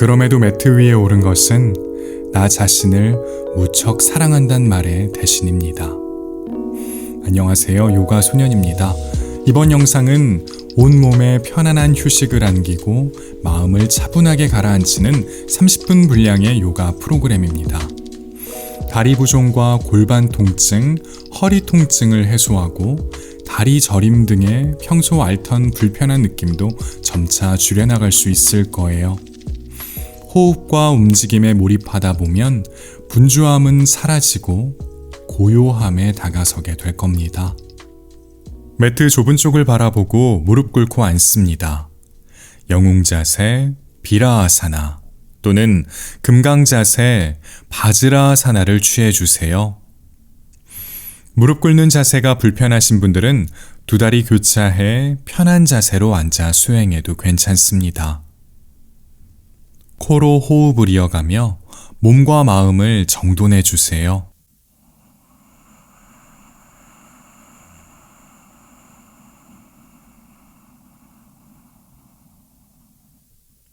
그럼에도 매트 위에 오른 것은 나 자신을 무척 사랑한단 말의 대신입니다. 안녕하세요. 요가 소년입니다. 이번 영상은 온몸에 편안한 휴식을 안기고 마음을 차분하게 가라앉히는 30분 분량의 요가 프로그램입니다. 다리 부종과 골반 통증, 허리 통증을 해소하고 다리 저림 등의 평소 앓던 불편한 느낌도 점차 줄여나갈 수 있을 거예요. 호흡과 움직임에 몰입하다 보면 분주함은 사라지고 고요함에 다가서게 될 겁니다. 매트 좁은 쪽을 바라보고 무릎 꿇고 앉습니다. 영웅 자세, 비라아사나 또는 금강 자세, 바즈라아사나를 취해주세요. 무릎 꿇는 자세가 불편하신 분들은 두 다리 교차해 편한 자세로 앉아 수행해도 괜찮습니다. 코로 호흡을 이어가며 몸과 마음을 정돈해 주세요.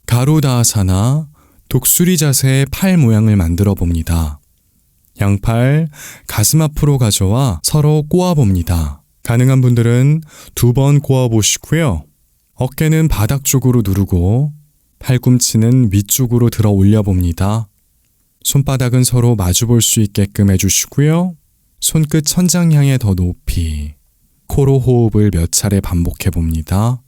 가루다아사나, 독수리 자세의 팔 모양을 만들어 봅니다. 양팔 가슴 앞으로 가져와 서로 꼬아봅니다. 가능한 분들은 2번 꼬아보시고요. 어깨는 바닥 쪽으로 누르고 팔꿈치는 위쪽으로 들어 올려봅니다. 손바닥은 서로 마주볼 수 있게끔 해주시고요. 손끝 천장 향해 더 높이 코로 호흡을 몇 차례 반복해봅니다.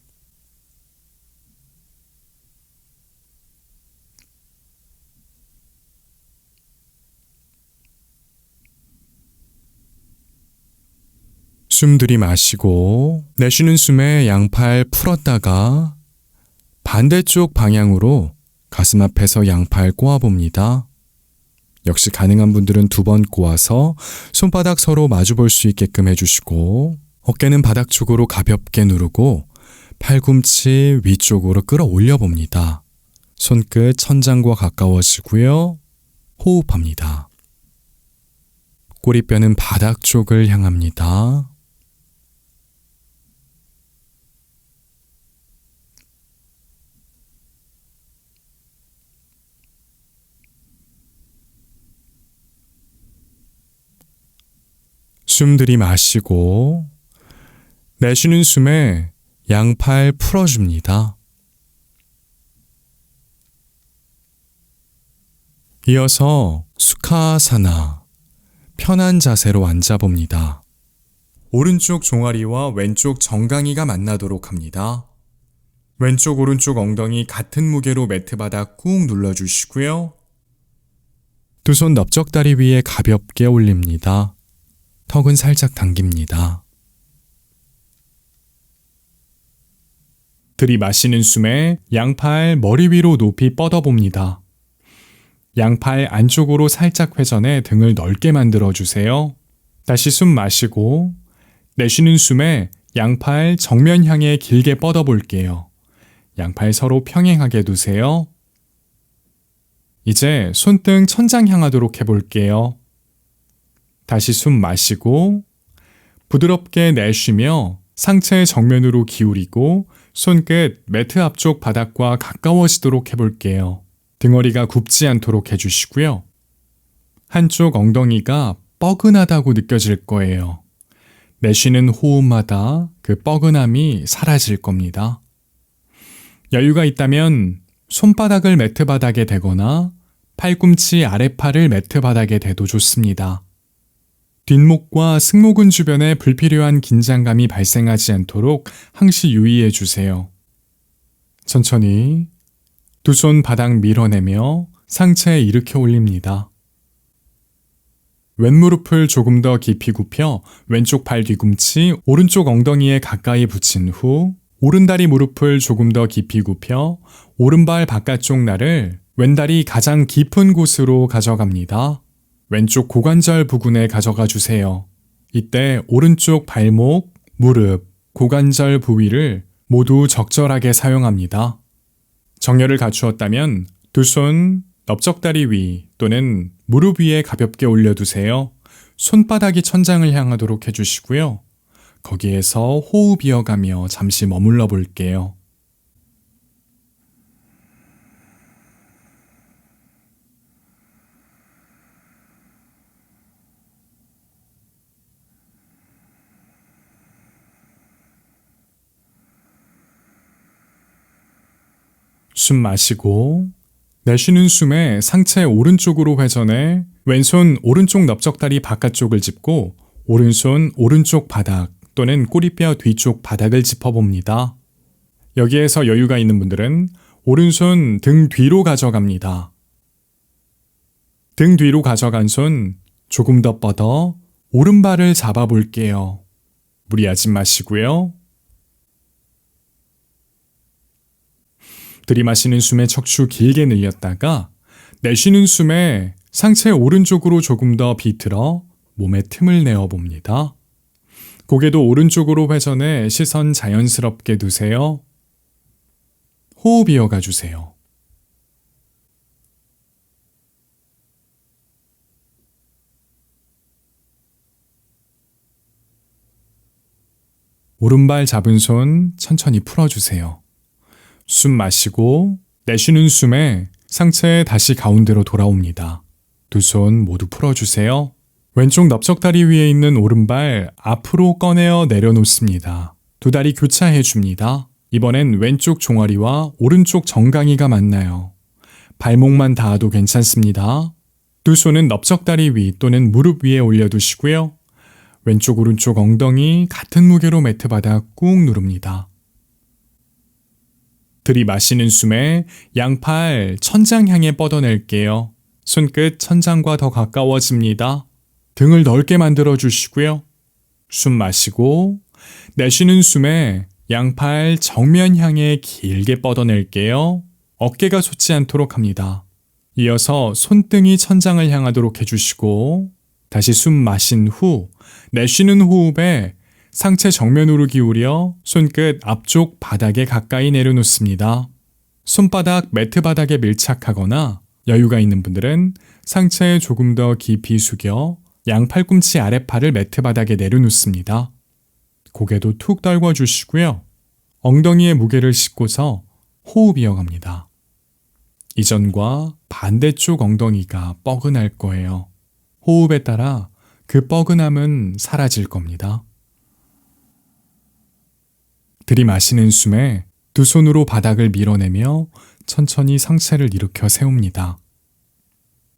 숨 들이마시고 내쉬는 숨에 양팔 풀었다가 반대쪽 방향으로 가슴 앞에서 양팔 꼬아봅니다. 역시 가능한 분들은 2번 꼬아서 손바닥 서로 마주볼 수 있게끔 해주시고 어깨는 바닥 쪽으로 가볍게 누르고 팔꿈치 위쪽으로 끌어올려 봅니다. 손끝 천장과 가까워지고요. 호흡합니다. 꼬리뼈는 바닥 쪽을 향합니다. 숨 들이마시고 내쉬는 숨에 양팔 풀어줍니다. 이어서 수카아사나, 편한 자세로 앉아봅니다. 오른쪽 종아리와 왼쪽 정강이가 만나도록 합니다. 왼쪽 오른쪽 엉덩이 같은 무게로 매트 바닥 꾹 눌러주시고요. 두 손 넓적다리 위에 가볍게 올립니다. 턱은 살짝 당깁니다. 들이마시는 숨에 양팔 머리 위로 높이 뻗어봅니다. 양팔 안쪽으로 살짝 회전해 등을 넓게 만들어주세요. 다시 숨 마시고 내쉬는 숨에 양팔 정면 향해 길게 뻗어볼게요. 양팔 서로 평행하게 두세요. 이제 손등 천장 향하도록 해볼게요. 다시 숨 마시고 부드럽게 내쉬며 상체 정면으로 기울이고 손끝 매트 앞쪽 바닥과 가까워지도록 해볼게요. 등허리가 굽지 않도록 해주시고요. 한쪽 엉덩이가 뻐근하다고 느껴질 거예요. 내쉬는 호흡마다 그 뻐근함이 사라질 겁니다. 여유가 있다면 손바닥을 매트 바닥에 대거나 팔꿈치 아랫팔을 매트 바닥에 대도 좋습니다. 뒷목과 승모근 주변에 불필요한 긴장감이 발생하지 않도록 항시 유의해 주세요. 천천히 두 손 바닥 밀어내며 상체 일으켜 올립니다. 왼무릎을 조금 더 깊이 굽혀 왼쪽 팔 뒤꿈치 오른쪽 엉덩이에 가까이 붙인 후 오른다리 무릎을 조금 더 깊이 굽혀 오른발 바깥쪽 날을 왼다리 가장 깊은 곳으로 가져갑니다. 왼쪽 고관절 부근에 가져가 주세요. 이때 오른쪽 발목, 무릎, 고관절 부위를 모두 적절하게 사용합니다. 정렬을 갖추었다면 두 손 넓적다리 위 또는 무릎 위에 가볍게 올려두세요. 손바닥이 천장을 향하도록 해주시고요. 거기에서 호흡 이어가며 잠시 머물러 볼게요. 숨 마시고 내쉬는 숨에 상체 오른쪽으로 회전해 왼손 오른쪽 넓적다리 바깥쪽을 짚고 오른손 오른쪽 바닥 또는 꼬리뼈 뒤쪽 바닥을 짚어봅니다. 여기에서 여유가 있는 분들은 오른손 등 뒤로 가져갑니다. 등 뒤로 가져간 손 조금 더 뻗어 오른발을 잡아볼게요. 무리하지 마시고요. 들이마시는 숨에 척추 길게 늘렸다가 내쉬는 숨에 상체 오른쪽으로 조금 더 비틀어 몸에 틈을 내어봅니다. 고개도 오른쪽으로 회전해 시선 자연스럽게 두세요. 호흡 이어가 주세요. 오른발 잡은 손 천천히 풀어주세요. 숨 마시고 내쉬는 숨에 상체 다시 가운데로 돌아옵니다. 두 손 모두 풀어주세요. 왼쪽 넓적다리 위에 있는 오른발 앞으로 꺼내어 내려놓습니다. 두 다리 교차해 줍니다. 이번엔 왼쪽 종아리와 오른쪽 정강이가 만나요. 발목만 닿아도 괜찮습니다. 두 손은 넓적다리 위 또는 무릎 위에 올려두시고요. 왼쪽 오른쪽 엉덩이 같은 무게로 매트 바닥 꾹 누릅니다. 들이마시는 숨에 양팔 천장 향해 뻗어낼게요. 손끝 천장과 더 가까워집니다. 등을 넓게 만들어 주시고요. 숨 마시고 내쉬는 숨에 양팔 정면 향해 길게 뻗어낼게요. 어깨가 솟지 않도록 합니다. 이어서 손등이 천장을 향하도록 해주시고 다시 숨 마신 후 내쉬는 호흡에 상체 정면으로 기울여 손끝 앞쪽 바닥에 가까이 내려놓습니다. 손바닥 매트 바닥에 밀착하거나 여유가 있는 분들은 상체 조금 더 깊이 숙여 양 팔꿈치 아랫팔을 매트 바닥에 내려놓습니다. 고개도 툭 떨궈주시고요. 엉덩이에 무게를 싣고서 호흡 이어갑니다. 이전과 반대쪽 엉덩이가 뻐근할 거예요. 호흡에 따라 그 뻐근함은 사라질 겁니다. 들이마시는 숨에 두 손으로 바닥을 밀어내며 천천히 상체를 일으켜 세웁니다.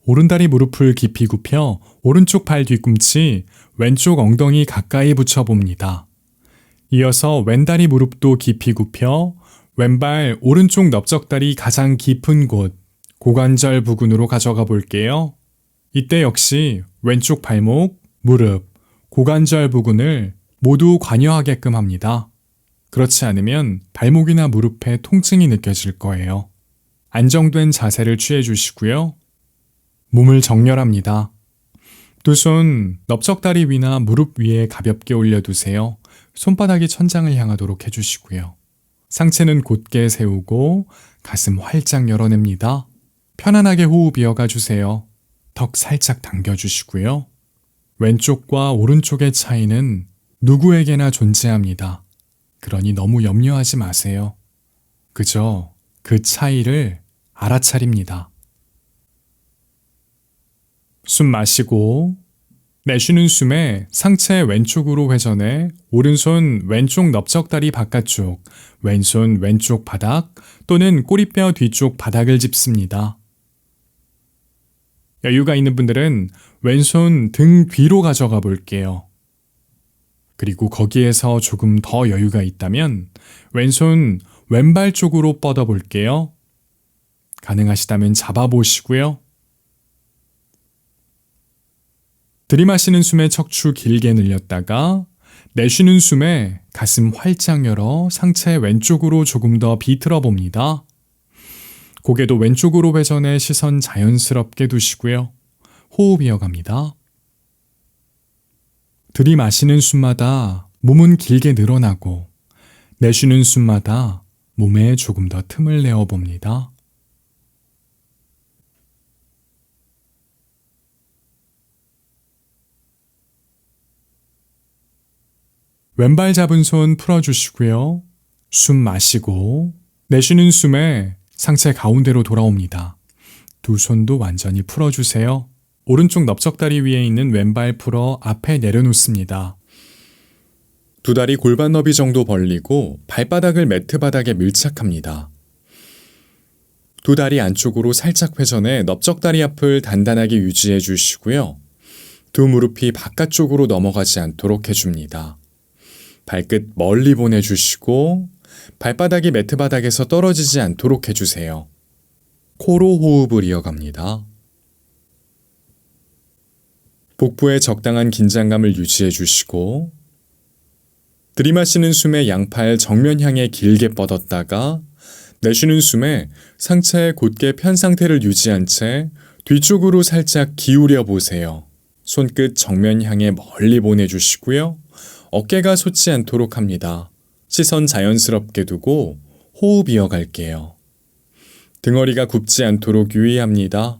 오른다리 무릎을 깊이 굽혀 오른쪽 발 뒤꿈치, 왼쪽 엉덩이 가까이 붙여봅니다. 이어서 왼다리 무릎도 깊이 굽혀 왼발 오른쪽 넓적다리 가장 깊은 곳, 고관절 부근으로 가져가 볼게요. 이때 역시 왼쪽 발목, 무릎, 고관절 부근을 모두 관여하게끔 합니다. 그렇지 않으면 발목이나 무릎에 통증이 느껴질 거예요. 안정된 자세를 취해 주시고요. 몸을 정렬합니다. 두 손 넓적다리 위나 무릎 위에 가볍게 올려두세요. 손바닥이 천장을 향하도록 해주시고요. 상체는 곧게 세우고 가슴 활짝 열어냅니다. 편안하게 호흡 이어가 주세요. 턱 살짝 당겨주시고요. 왼쪽과 오른쪽의 차이는 누구에게나 존재합니다. 그러니 너무 염려하지 마세요. 그저 그 차이를 알아차립니다. 숨 마시고 내쉬는 숨에 상체 왼쪽으로 회전해 오른손 왼쪽 넓적다리 바깥쪽, 왼손 왼쪽 바닥 또는 꼬리뼈 뒤쪽 바닥을 짚습니다. 여유가 있는 분들은 왼손 등 뒤로 가져가 볼게요. 그리고 거기에서 조금 더 여유가 있다면 왼손 왼발 쪽으로 뻗어 볼게요. 가능하시다면 잡아보시고요. 들이마시는 숨에 척추 길게 늘렸다가 내쉬는 숨에 가슴 활짝 열어 상체 왼쪽으로 조금 더 비틀어 봅니다. 고개도 왼쪽으로 회전해 시선 자연스럽게 두시고요. 호흡 이어갑니다. 들이마시는 숨마다 몸은 길게 늘어나고 내쉬는 숨마다 몸에 조금 더 틈을 내어 봅니다. 왼발 잡은 손 풀어주시고요. 숨 마시고 내쉬는 숨에 상체 가운데로 돌아옵니다. 두 손도 완전히 풀어주세요. 오른쪽 넓적다리 위에 있는 왼발 풀어 앞에 내려놓습니다. 두 다리 골반 너비 정도 벌리고 발바닥을 매트 바닥에 밀착합니다. 두 다리 안쪽으로 살짝 회전해 넓적다리 앞을 단단하게 유지해 주시고요. 두 무릎이 바깥쪽으로 넘어가지 않도록 해줍니다. 발끝 멀리 보내주시고 발바닥이 매트 바닥에서 떨어지지 않도록 해주세요. 코로 호흡을 이어갑니다. 복부에 적당한 긴장감을 유지해 주시고 들이마시는 숨에 양팔 정면 향해 길게 뻗었다가 내쉬는 숨에 상체 곧게 편 상태를 유지한 채 뒤쪽으로 살짝 기울여 보세요. 손끝 정면 향해 멀리 보내주시고요. 어깨가 솟지 않도록 합니다. 시선 자연스럽게 두고 호흡 이어갈게요. 등허리가 굽지 않도록 유의합니다.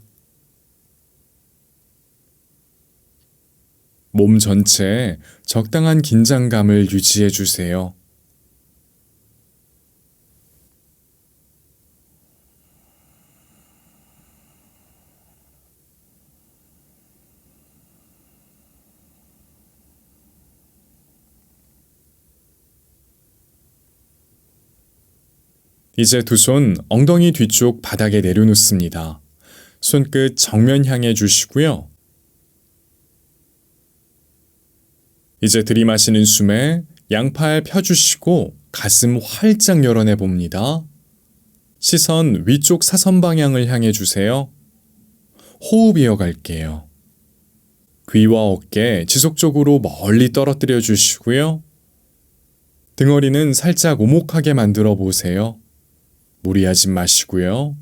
몸 전체에 적당한 긴장감을 유지해 주세요. 이제 두 손 엉덩이 뒤쪽 바닥에 내려놓습니다. 손끝 정면 향해 주시고요. 이제 들이마시는 숨에 양팔 펴주시고 가슴 활짝 열어내 봅니다. 시선 위쪽 사선 방향을 향해 주세요. 호흡 이어갈게요. 귀와 어깨 지속적으로 멀리 떨어뜨려 주시고요. 등허리는 살짝 오목하게 만들어 보세요. 무리하지 마시고요.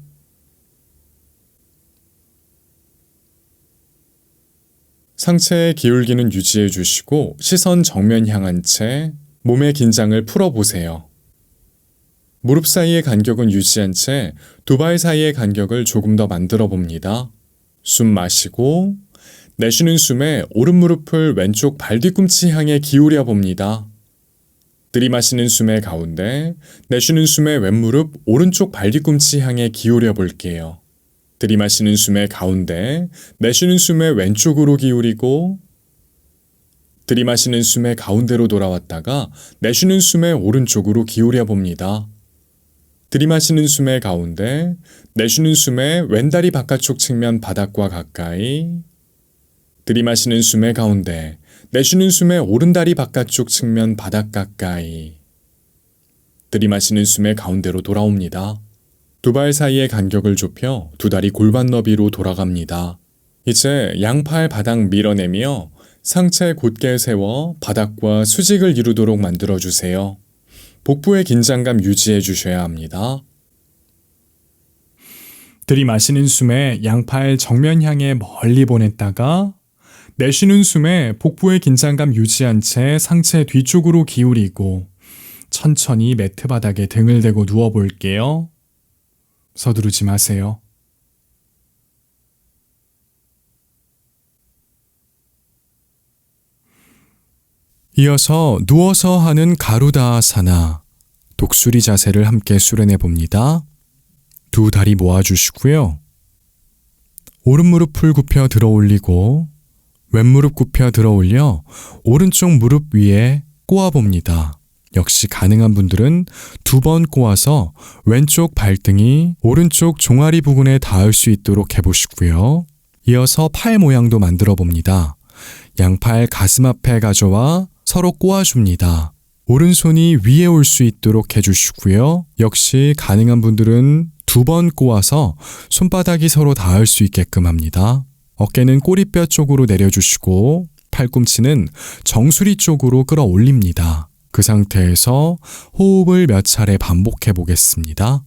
상체의 기울기는 유지해 주시고 시선 정면 향한 채 몸의 긴장을 풀어보세요. 무릎 사이의 간격은 유지한 채 두 발 사이의 간격을 조금 더 만들어 봅니다. 숨 마시고 내쉬는 숨에 오른 무릎을 왼쪽 발 뒤꿈치 향해 기울여 봅니다. 들이마시는 숨의 가운데, 내쉬는 숨의 왼무릎 오른쪽 발 뒤꿈치 향해 기울여 볼게요. 들이마시는 숨의 가운데, 내쉬는 숨의 왼쪽으로 기울이고 들이마시는 숨의 가운데로 돌아왔다가 내쉬는 숨의 오른쪽으로 기울여 봅니다. 들이마시는 숨의 가운데, 내쉬는 숨의 왼다리 바깥쪽 측면 바닥과 가까이 들이마시는 숨의 가운데, 내쉬는 숨의 오른다리 바깥쪽 측면 바닥 가까이 들이마시는 숨의 가운데로 돌아옵니다. 두 발 사이의 간격을 좁혀 두 다리 골반 너비로 돌아갑니다. 이제 양팔 바닥 밀어내며 상체 곧게 세워 바닥과 수직을 이루도록 만들어주세요. 복부의 긴장감 유지해 주셔야 합니다. 들이마시는 숨에 양팔 정면 향해 멀리 보냈다가 내쉬는 숨에 복부의 긴장감 유지한 채 상체 뒤쪽으로 기울이고 천천히 매트 바닥에 등을 대고 누워볼게요. 서두르지 마세요. 이어서 누워서 하는 가루다아사나, 독수리 자세를 함께 수련해 봅니다. 두 다리 모아주시고요. 오른 무릎을 굽혀 들어 올리고 왼무릎 굽혀 들어 올려 오른쪽 무릎 위에 꼬아봅니다. 역시 가능한 분들은 두 번 꼬아서 왼쪽 발등이 오른쪽 종아리 부근에 닿을 수 있도록 해보시고요. 이어서 팔 모양도 만들어 봅니다. 양팔 가슴 앞에 가져와 서로 꼬아줍니다. 오른손이 위에 올 수 있도록 해주시고요. 역시 가능한 분들은 두 번 꼬아서 손바닥이 서로 닿을 수 있게끔 합니다. 어깨는 꼬리뼈 쪽으로 내려주시고 팔꿈치는 정수리 쪽으로 끌어올립니다. 그 상태에서 호흡을 몇 차례 반복해 보겠습니다.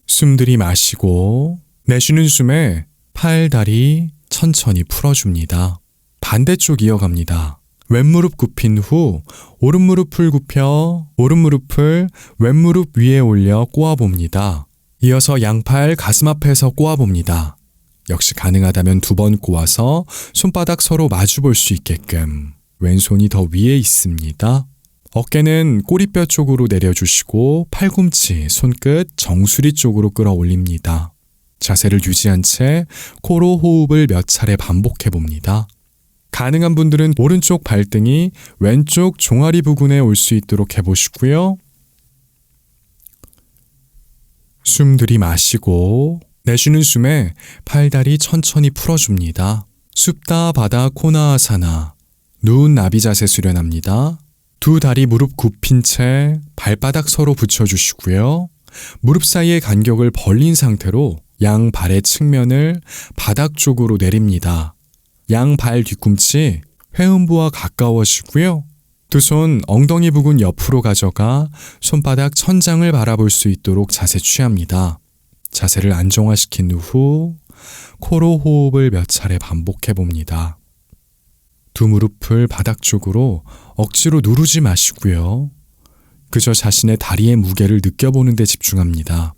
숨 들이마시고 내쉬는 숨에 팔, 다리 천천히 풀어줍니다. 반대쪽 이어갑니다. 왼무릎 굽힌 후 오른무릎을 굽혀 오른무릎을 왼무릎 위에 올려 꼬아봅니다. 이어서 양팔 가슴 앞에서 꼬아봅니다. 역시 가능하다면 두 번 꼬아서 손바닥 서로 마주 볼 수 있게끔. 왼손이 더 위에 있습니다. 어깨는 꼬리뼈 쪽으로 내려주시고 팔꿈치, 손끝, 정수리 쪽으로 끌어올립니다. 자세를 유지한 채 코로 호흡을 몇 차례 반복해 봅니다. 가능한 분들은 오른쪽 발등이 왼쪽 종아리 부근에 올 수 있도록 해보시고요. 숨 들이마시고 내쉬는 숨에 팔다리 천천히 풀어줍니다. sup다 바다 코나아사나 누운 나비 자세 수련합니다. 두 다리 무릎 굽힌 채 발바닥 서로 붙여주시고요. 무릎 사이의 간격을 벌린 상태로 양 발의 측면을 바닥 쪽으로 내립니다. 양 발 뒤꿈치 회음부와 가까워지고요. 두 손 엉덩이 부근 옆으로 가져가 손바닥 천장을 바라볼 수 있도록 자세 취합니다. 자세를 안정화시킨 후 코로 호흡을 몇 차례 반복해 봅니다. 두 무릎을 바닥 쪽으로 억지로 누르지 마시고요. 그저 자신의 다리의 무게를 느껴보는 데 집중합니다.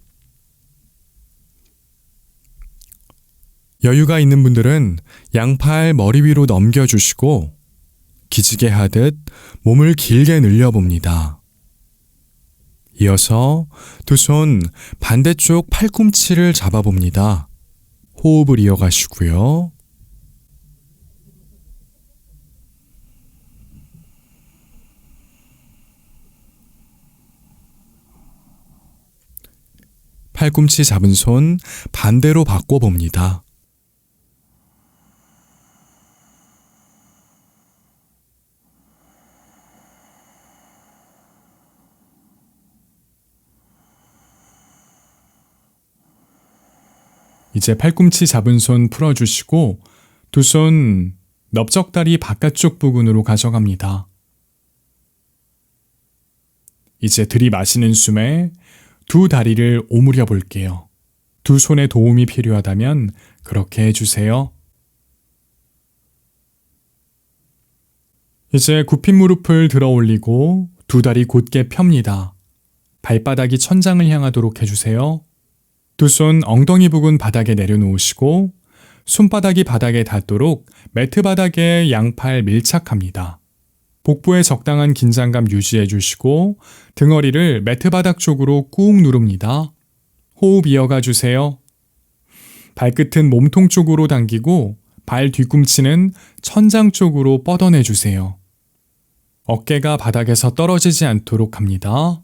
여유가 있는 분들은 양팔 머리 위로 넘겨주시고 기지개 하듯 몸을 길게 늘려봅니다. 이어서 두 손 반대쪽 팔꿈치를 잡아봅니다. 호흡을 이어가시고요. 팔꿈치 잡은 손 반대로 바꿔봅니다. 이제 팔꿈치 잡은 손 풀어주시고 두 손 넓적다리 바깥쪽 부근으로 가져갑니다. 이제 들이마시는 숨에 두 다리를 오므려 볼게요. 두 손의 도움이 필요하다면 그렇게 해주세요. 이제 굽힌 무릎을 들어 올리고 두 다리 곧게 펴니다. 발바닥이 천장을 향하도록 해주세요. 두 손 엉덩이 부근 바닥에 내려놓으시고 손바닥이 바닥에 닿도록 매트 바닥에 양팔 밀착합니다. 복부에 적당한 긴장감 유지해 주시고 등허리를 매트 바닥 쪽으로 꾹 누릅니다. 호흡 이어가 주세요. 발끝은 몸통 쪽으로 당기고 발 뒤꿈치는 천장 쪽으로 뻗어내 주세요. 어깨가 바닥에서 떨어지지 않도록 합니다.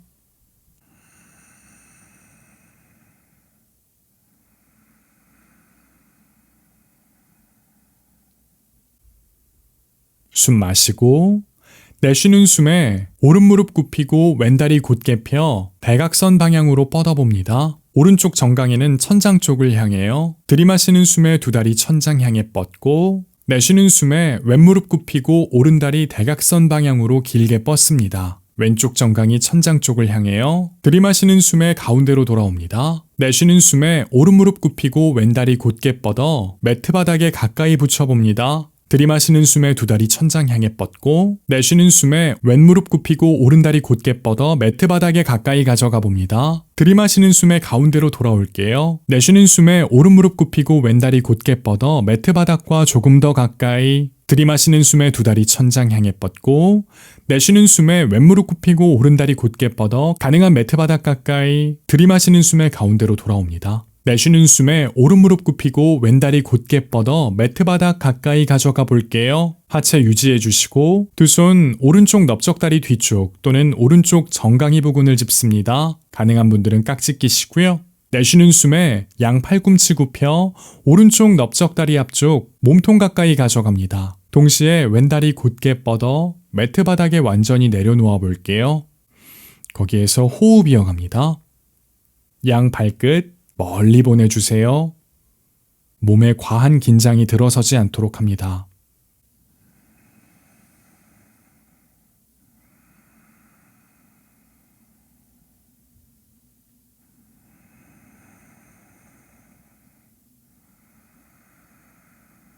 숨 마시고 내쉬는 숨에 오른 무릎 굽히고 왼다리 곧게 펴 대각선 방향으로 뻗어봅니다. 오른쪽 정강이는 천장 쪽을 향해요. 들이마시는 숨에 두 다리 천장 향해 뻗고 내쉬는 숨에 왼무릎 굽히고 오른다리 대각선 방향으로 길게 뻗습니다. 왼쪽 정강이 천장 쪽을 향해요. 들이마시는 숨에 가운데로 돌아옵니다. 내쉬는 숨에 오른 무릎 굽히고 왼다리 곧게 뻗어 매트 바닥에 가까이 붙여봅니다. 들이마시는 숨에 두 다리 천장 향해 뻗고 내쉬는 숨에 왼무릎 굽히고 오른다리 곧게 뻗어 매트 바닥에 가까이 가져가 봅니다. 들이마시는 숨에 가운데로 돌아올게요. 내쉬는 숨에 오른무릎 굽히고 왼다리 곧게 뻗어 매트 바닥과 조금 더 가까이. 들이마시는 숨에 두 다리 천장 향해 뻗고 내쉬는 숨에 왼무릎 굽히고 오른다리 곧게 뻗어 가능한 매트 바닥 가까이. 들이마시는 숨에 가운데로 돌아옵니다. 내쉬는 숨에 오른무릎 굽히고 왼다리 곧게 뻗어 매트 바닥 가까이 가져가 볼게요. 하체 유지해 주시고 두 손 오른쪽 넓적다리 뒤쪽 또는 오른쪽 정강이 부근을 짚습니다. 가능한 분들은 깍지 끼시고요. 내쉬는 숨에 양 팔꿈치 굽혀 오른쪽 넓적다리 앞쪽 몸통 가까이 가져갑니다. 동시에 왼다리 곧게 뻗어 매트 바닥에 완전히 내려놓아 볼게요. 거기에서 호흡 이어갑니다. 양 발끝 멀리 보내주세요. 몸에 과한 긴장이 들어서지 않도록 합니다.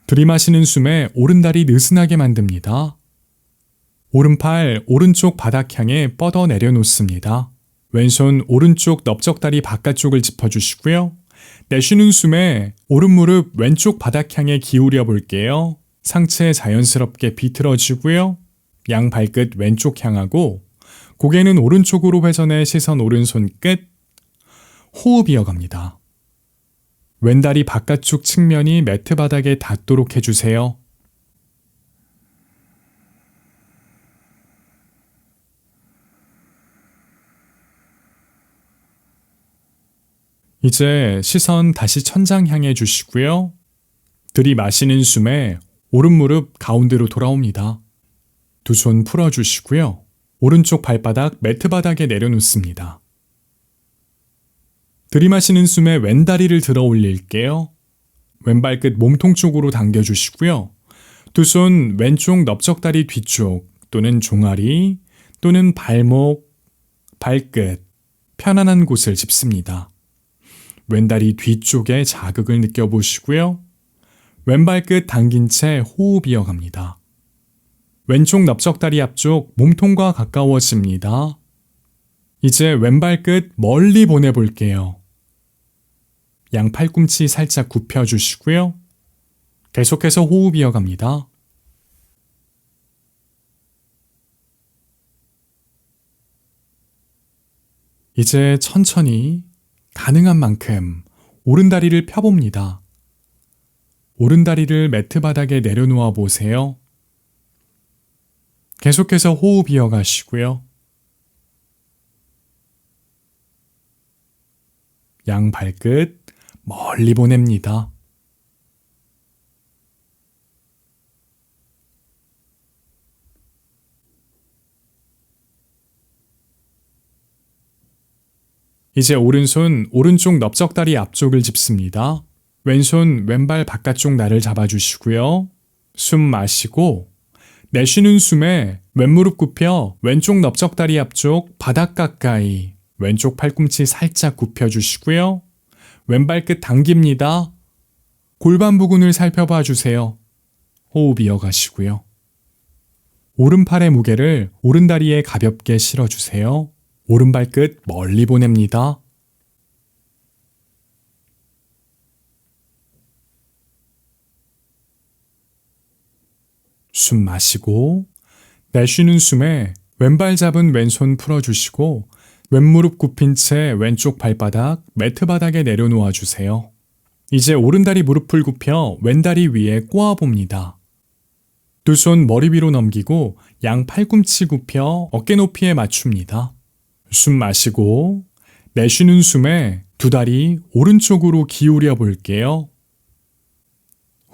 들이마시는 숨에 오른다리 느슨하게 만듭니다. 오른팔 오른쪽 바닥 향해 뻗어 내려놓습니다. 왼손 오른쪽 넓적다리 바깥쪽을 짚어주시고요. 내쉬는 숨에 오른무릎 왼쪽 바닥 향해 기울여 볼게요. 상체 자연스럽게 비틀어지고요. 양 발끝 왼쪽 향하고 고개는 오른쪽으로 회전해 시선 오른손 끝. 호흡 이어갑니다. 왼다리 바깥쪽 측면이 매트 바닥에 닿도록 해주세요. 이제 시선 다시 천장 향해 주시고요. 들이마시는 숨에 오른 무릎 가운데로 돌아옵니다. 두 손 풀어주시고요. 오른쪽 발바닥 매트 바닥에 내려놓습니다. 들이마시는 숨에 왼다리를 들어 올릴게요. 왼발끝 몸통 쪽으로 당겨주시고요. 두 손 왼쪽 넓적다리 뒤쪽 또는 종아리 또는 발목, 발끝, 편안한 곳을 짚습니다. 왼다리 뒤쪽에 자극을 느껴보시고요. 왼발끝 당긴 채 호흡 이어갑니다. 왼쪽 넓적다리 앞쪽 몸통과 가까워집니다. 이제 왼발끝 멀리 보내볼게요. 양 팔꿈치 살짝 굽혀주시고요. 계속해서 호흡 이어갑니다. 이제 천천히 가능한 만큼 오른다리를 펴봅니다. 오른다리를 매트 바닥에 내려놓아 보세요. 계속해서 호흡 이어가시고요. 양 발끝 멀리 보냅니다. 이제 오른손 오른쪽 넓적다리 앞쪽을 짚습니다. 왼손 왼발 바깥쪽 날을 잡아주시고요. 숨 마시고 내쉬는 숨에 왼무릎 굽혀 왼쪽 넓적다리 앞쪽 바닥 가까이 왼쪽 팔꿈치 살짝 굽혀주시고요. 왼발끝 당깁니다. 골반 부근을 살펴봐 주세요. 호흡 이어가시고요. 오른팔의 무게를 오른다리에 가볍게 실어주세요. 오른발끝 멀리 보냅니다. 숨 마시고 내쉬는 숨에 왼발 잡은 왼손 풀어주시고 왼무릎 굽힌 채 왼쪽 발바닥 매트 바닥에 내려놓아 주세요. 이제 오른다리 무릎을 굽혀 왼다리 위에 꼬아봅니다. 두 손 머리 위로 넘기고 양 팔꿈치 굽혀 어깨 높이에 맞춥니다. 숨 마시고 내쉬는 숨에 두 다리 오른쪽으로 기울여 볼게요.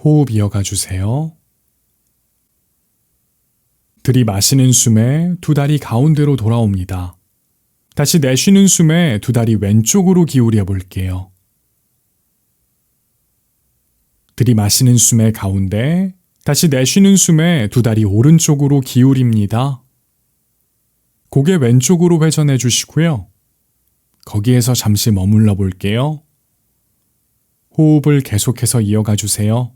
호흡 이어가 주세요. 들이마시는 숨에 두 다리 가운데로 돌아옵니다. 다시 내쉬는 숨에 두 다리 왼쪽으로 기울여 볼게요. 들이마시는 숨에 가운데, 다시 내쉬는 숨에 두 다리 오른쪽으로 기울입니다. 고개 왼쪽으로 회전해 주시고요. 거기에서 잠시 머물러 볼게요. 호흡을 계속해서 이어가 주세요.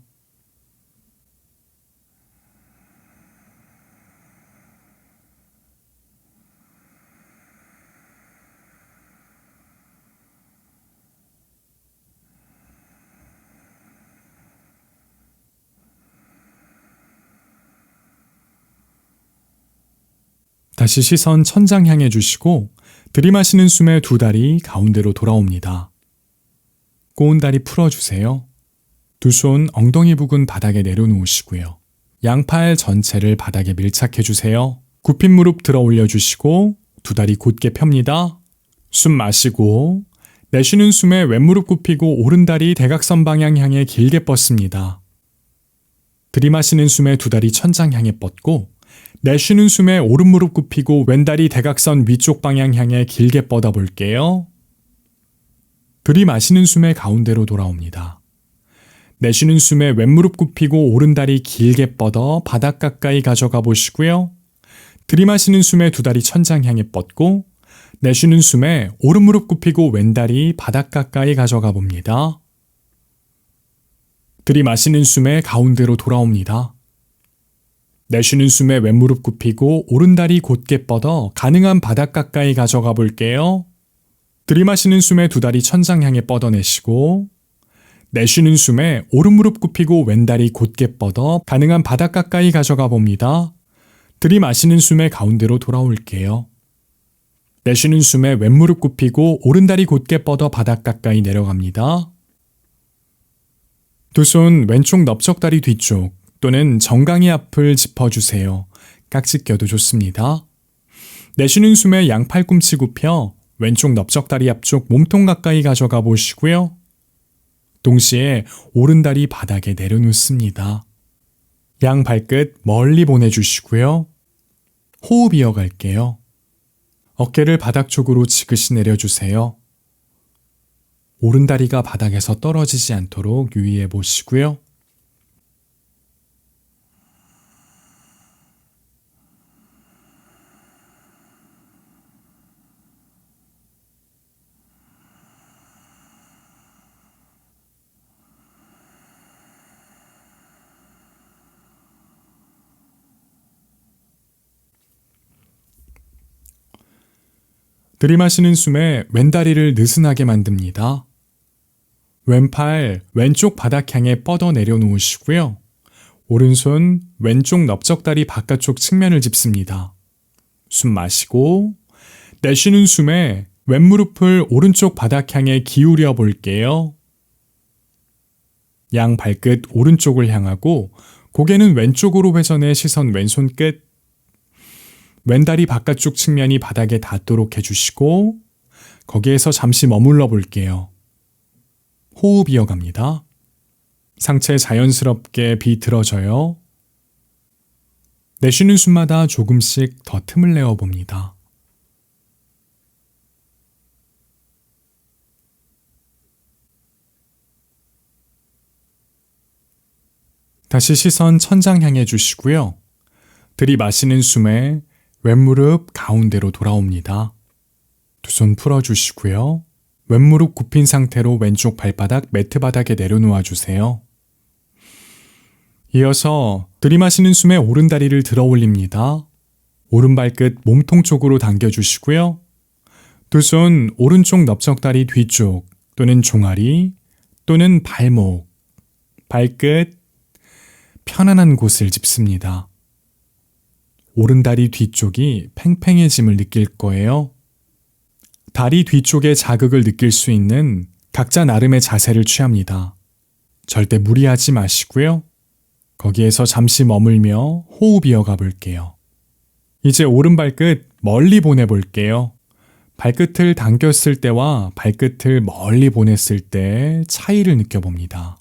다시 시선 천장 향해 주시고 들이마시는 숨에 두 다리 가운데로 돌아옵니다. 꼬은 다리 풀어주세요. 두 손 엉덩이 부근 바닥에 내려놓으시고요. 양팔 전체를 바닥에 밀착해 주세요. 굽힌 무릎 들어 올려주시고 두 다리 곧게 펴니다. 숨 마시고 내쉬는 숨에 왼무릎 굽히고 오른다리 대각선 방향 향해 길게 뻗습니다. 들이마시는 숨에 두 다리 천장 향해 뻗고 내쉬는 숨에 오른무릎 굽히고 왼다리 대각선 위쪽 방향 향해 길게 뻗어 볼게요. 들이마시는 숨에 가운데로 돌아옵니다. 내쉬는 숨에 왼무릎 굽히고 오른다리 길게 뻗어 바닥 가까이 가져가 보시고요. 들이마시는 숨에 두 다리 천장 향해 뻗고 내쉬는 숨에 오른무릎 굽히고 왼다리 바닥 가까이 가져가 봅니다. 들이마시는 숨에 가운데로 돌아옵니다. 내쉬는 숨에 왼무릎 굽히고 오른다리 곧게 뻗어 가능한 바닥 가까이 가져가 볼게요. 들이마시는 숨에 두 다리 천장 향해 뻗어내시고 내쉬는 숨에 오른무릎 굽히고 왼다리 곧게 뻗어 가능한 바닥 가까이 가져가 봅니다. 들이마시는 숨에 가운데로 돌아올게요. 내쉬는 숨에 왼무릎 굽히고 오른다리 곧게 뻗어 바닥 가까이 내려갑니다. 두 손 왼쪽 넓적다리 뒤쪽 또는 정강이 앞을 짚어주세요. 깍지 껴도 좋습니다. 내쉬는 숨에 양 팔꿈치 굽혀 왼쪽 넓적다리 앞쪽 몸통 가까이 가져가 보시고요. 동시에 오른다리 바닥에 내려놓습니다. 양 발끝 멀리 보내주시고요. 호흡 이어갈게요. 어깨를 바닥 쪽으로 지그시 내려주세요. 오른다리가 바닥에서 떨어지지 않도록 유의해 보시고요. 들이마시는 숨에 왼다리를 느슨하게 만듭니다. 왼팔 왼쪽 바닥 향해 뻗어 내려놓으시고요. 오른손 왼쪽 넓적다리 바깥쪽 측면을 짚습니다. 숨 마시고 내쉬는 숨에 왼무릎을 오른쪽 바닥 향해 기울여 볼게요. 양 발끝 오른쪽을 향하고 고개는 왼쪽으로 회전해 시선 왼손 끝. 왼다리 바깥쪽 측면이 바닥에 닿도록 해주시고 거기에서 잠시 머물러 볼게요. 호흡 이어갑니다. 상체 자연스럽게 비틀어져요. 내쉬는 숨마다 조금씩 더 틈을 내어봅니다. 다시 시선 천장 향해 주시고요. 들이마시는 숨에 왼무릎 가운데로 돌아옵니다. 두 손 풀어주시고요. 왼무릎 굽힌 상태로 왼쪽 발바닥 매트 바닥에 내려놓아 주세요. 이어서 들이마시는 숨에 오른다리를 들어 올립니다. 오른발끝 몸통 쪽으로 당겨주시고요. 두 손 오른쪽 넓적다리 뒤쪽 또는 종아리 또는 발목, 발끝 편안한 곳을 짚습니다. 오른다리 뒤쪽이 팽팽해짐을 느낄 거예요. 다리 뒤쪽에 자극을 느낄 수 있는 각자 나름의 자세를 취합니다. 절대 무리하지 마시고요. 거기에서 잠시 머물며 호흡 이어가 볼게요. 이제 오른발끝 멀리 보내볼게요. 발끝을 당겼을 때와 발끝을 멀리 보냈을 때 차이를 느껴봅니다.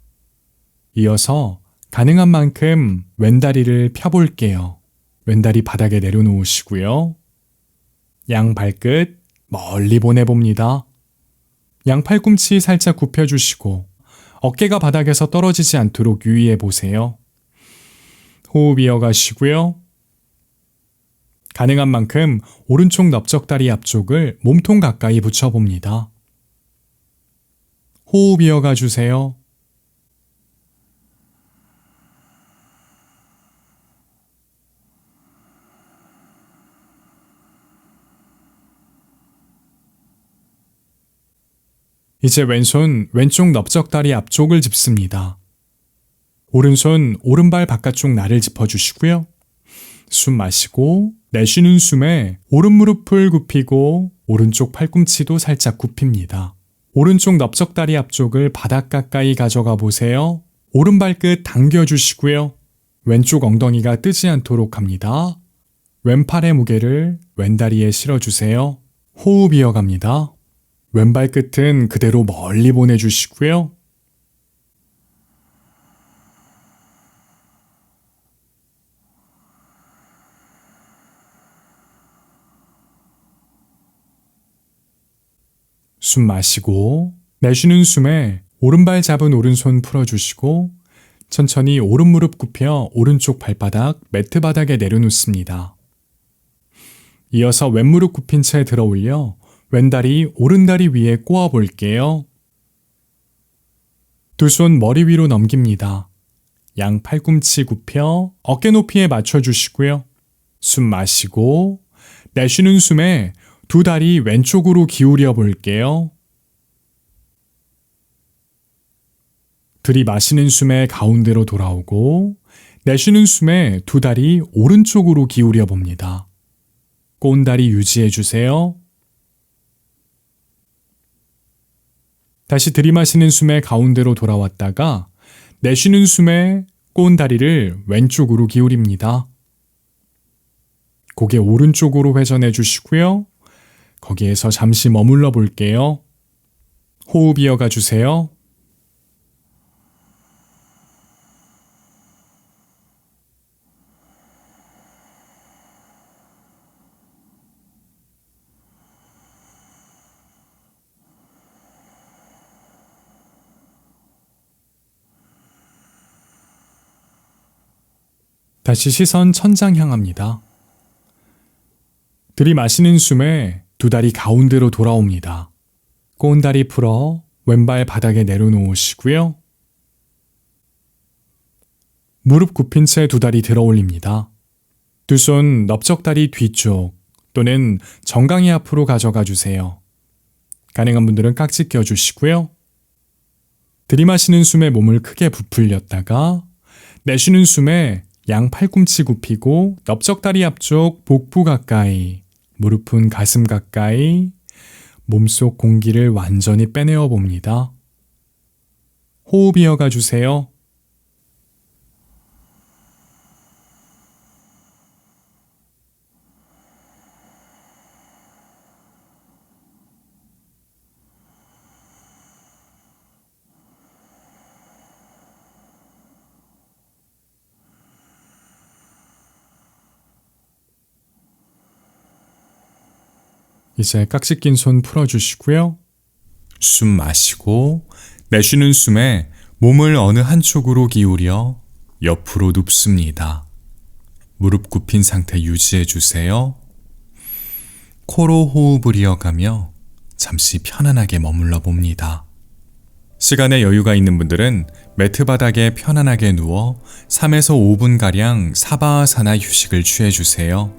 이어서 가능한 만큼 왼다리를 펴볼게요. 왼다리 바닥에 내려놓으시고요. 양 발끝 멀리 보내봅니다. 양 팔꿈치 살짝 굽혀주시고 어깨가 바닥에서 떨어지지 않도록 유의해 보세요. 호흡 이어가시고요. 가능한 만큼 오른쪽 넓적다리 앞쪽을 몸통 가까이 붙여봅니다. 호흡 이어가 주세요. 이제 왼손 왼쪽 넓적다리 앞쪽을 짚습니다. 오른손 오른발 바깥쪽 날을 짚어주시고요. 숨 마시고 내쉬는 숨에 오른무릎을 굽히고 오른쪽 팔꿈치도 살짝 굽힙니다. 오른쪽 넓적다리 앞쪽을 바닥 가까이 가져가 보세요. 오른발끝 당겨주시고요. 왼쪽 엉덩이가 뜨지 않도록 합니다. 왼팔의 무게를 왼다리에 실어주세요. 호흡 이어갑니다. 왼발 끝은 그대로 멀리 보내주시고요. 숨 마시고 내쉬는 숨에 오른발 잡은 오른손 풀어주시고 천천히 오른무릎 굽혀 오른쪽 발바닥 매트 바닥에 내려놓습니다. 이어서 왼무릎 굽힌 채 들어 올려 왼다리 오른다리 위에 꼬아 볼게요. 두 손 머리 위로 넘깁니다. 양 팔꿈치 굽혀 어깨 높이에 맞춰주시고요. 숨 마시고 내쉬는 숨에 두 다리 왼쪽으로 기울여 볼게요. 들이마시는 숨에 가운데로 돌아오고 내쉬는 숨에 두 다리 오른쪽으로 기울여 봅니다. 꼰다리 유지해 주세요. 다시 들이마시는 숨에 가운데로 돌아왔다가 내쉬는 숨에 꼰다리를 왼쪽으로 기울입니다. 고개 오른쪽으로 회전해 주시고요. 거기에서 잠시 머물러 볼게요. 호흡 이어가 주세요. 다시 시선 천장 향합니다. 들이마시는 숨에 두 다리 가운데로 돌아옵니다. 꼬은다리 풀어 왼발 바닥에 내려놓으시고요. 무릎 굽힌 채 두 다리 들어 올립니다. 두 손 넓적다리 뒤쪽 또는 정강이 앞으로 가져가 주세요. 가능한 분들은 깍지 껴주시고요. 들이마시는 숨에 몸을 크게 부풀렸다가 내쉬는 숨에 양 팔꿈치 굽히고 넓적다리 앞쪽 복부 가까이, 무릎은 가슴 가까이, 몸속 공기를 완전히 빼내어 봅니다. 호흡 이어가 주세요. 이제 깍지 낀 손 풀어주시고요. 숨 마시고 내쉬는 숨에 몸을 어느 한쪽으로 기울여 옆으로 눕습니다. 무릎 굽힌 상태 유지해 주세요. 코로 호흡을 이어가며 잠시 편안하게 머물러 봅니다. 시간에 여유가 있는 분들은 매트 바닥에 편안하게 누워 3에서 5분가량 사바아사나 휴식을 취해주세요.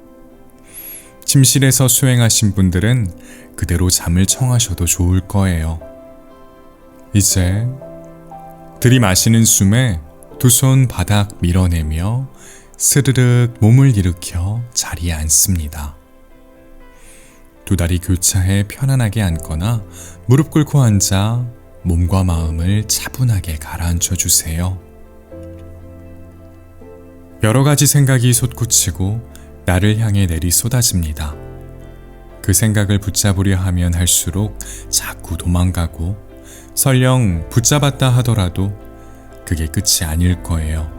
침실에서 수행하신 분들은 그대로 잠을 청하셔도 좋을 거예요. 이제 들이마시는 숨에 두 손 바닥 밀어내며 스르륵 몸을 일으켜 자리에 앉습니다. 두 다리 교차해 편안하게 앉거나 무릎 꿇고 앉아 몸과 마음을 차분하게 가라앉혀 주세요. 여러 가지 생각이 솟구치고 나를 향해 내리 쏟아집니다. 그 생각을 붙잡으려 하면 할수록 자꾸 도망가고 설령 붙잡았다 하더라도 그게 끝이 아닐 거예요.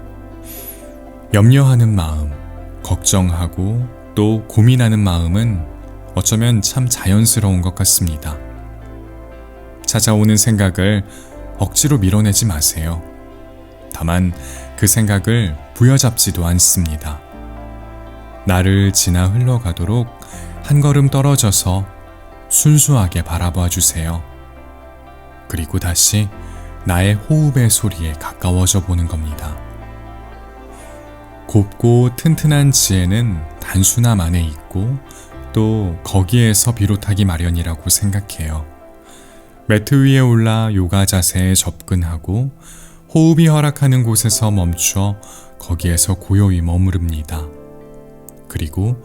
염려하는 마음, 걱정하고 또 고민하는 마음은 어쩌면 참 자연스러운 것 같습니다. 찾아오는 생각을 억지로 밀어내지 마세요. 다만 그 생각을 부여잡지도 않습니다. 나를 지나 흘러가도록 한 걸음 떨어져서 순수하게 바라봐 주세요. 그리고 다시 나의 호흡의 소리에 가까워져 보는 겁니다. 곱고 튼튼한 지혜는 단수남 안에 있고 또 거기에서 비롯하기 마련이라고 생각해요. 매트 위에 올라 요가 자세에 접근하고 호흡이 허락하는 곳에서 멈춰 거기에서 고요히 머무릅니다. 그리고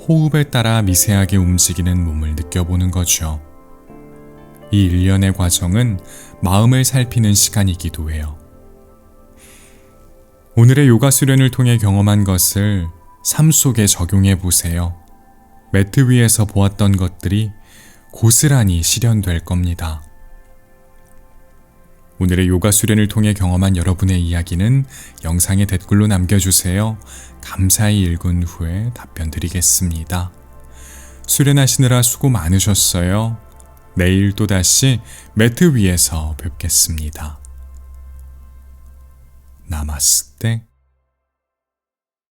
호흡에 따라 미세하게 움직이는 몸을 느껴보는 거죠. 이 일련의 과정은 마음을 살피는 시간이기도 해요. 오늘의 요가 수련을 통해 경험한 것을 삶 속에 적용해 보세요. 매트 위에서 보았던 것들이 고스란히 실현될 겁니다. 오늘의 요가 수련을 통해 경험한 여러분의 이야기는 영상에 댓글로 남겨주세요. 감사히 읽은 후에 답변 드리겠습니다. 수련하시느라 수고 많으셨어요. 내일 또다시 매트 위에서 뵙겠습니다. 나마스테.